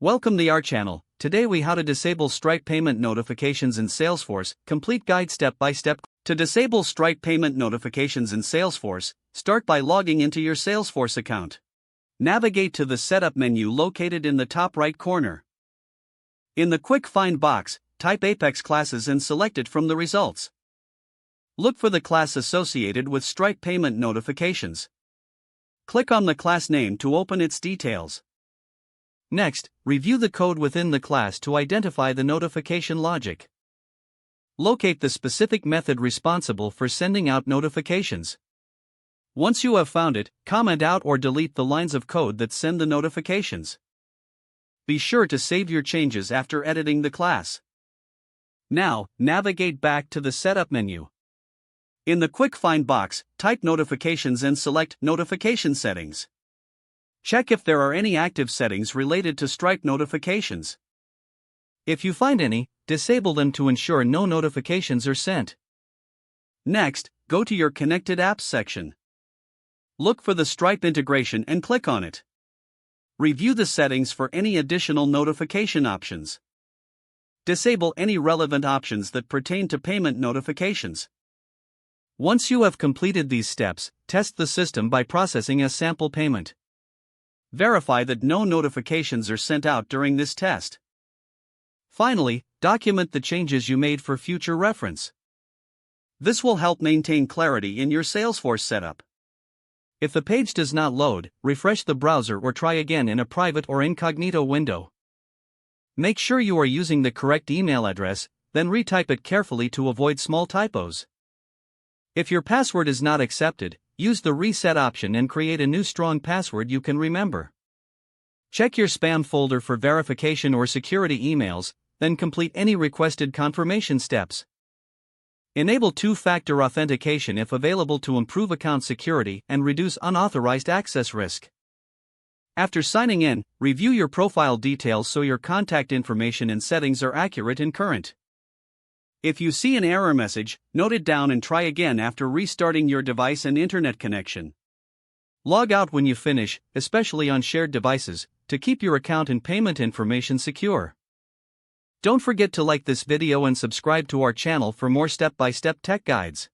Welcome to our channel. Today we how to disable Stripe payment notifications in Salesforce. Complete guide step by step. To disable Stripe payment notifications in Salesforce, start by logging into your Salesforce account. Navigate to the Setup menu located in the top right corner. In the Quick Find box, type Apex classes and select it from the results. Look for the class associated with Stripe payment notifications. Click on the class name to open its details. Next, review the code within the class to identify the notification logic. Locate the specific method responsible for sending out notifications. Once you have found it, comment out or delete the lines of code that send the notifications. Be sure to save your changes after editing the class. Now, navigate back to the Setup menu. In the Quick Find box, type Notifications and select Notification Settings. Check if there are any active settings related to Stripe notifications. If you find any, disable them to ensure no notifications are sent. Next, go to your Connected Apps section. Look for the Stripe integration and click on it. Review the settings for any additional notification options. Disable any relevant options that pertain to payment notifications. Once you have completed these steps, test the system by processing a sample payment. Verify that no notifications are sent out during this test. Finally, document the changes you made for future reference. This will help maintain clarity in your Salesforce setup. If the page does not load, refresh the browser or try again in a private or incognito window. Make sure you are using the correct email address, then retype it carefully to avoid small typos. If your password is not accepted, use the reset option and create a new strong password you can remember. Check your spam folder for verification or security emails, then complete any requested confirmation steps. Enable two-factor authentication if available to improve account security and reduce unauthorized access risk. After signing in, review your profile details so your contact information and settings are accurate and current. If you see an error message, note it down and try again after restarting your device and internet connection. Log out when you finish, especially on shared devices, to keep your account and payment information secure. Don't forget to like this video and subscribe to our channel for more step-by-step tech guides.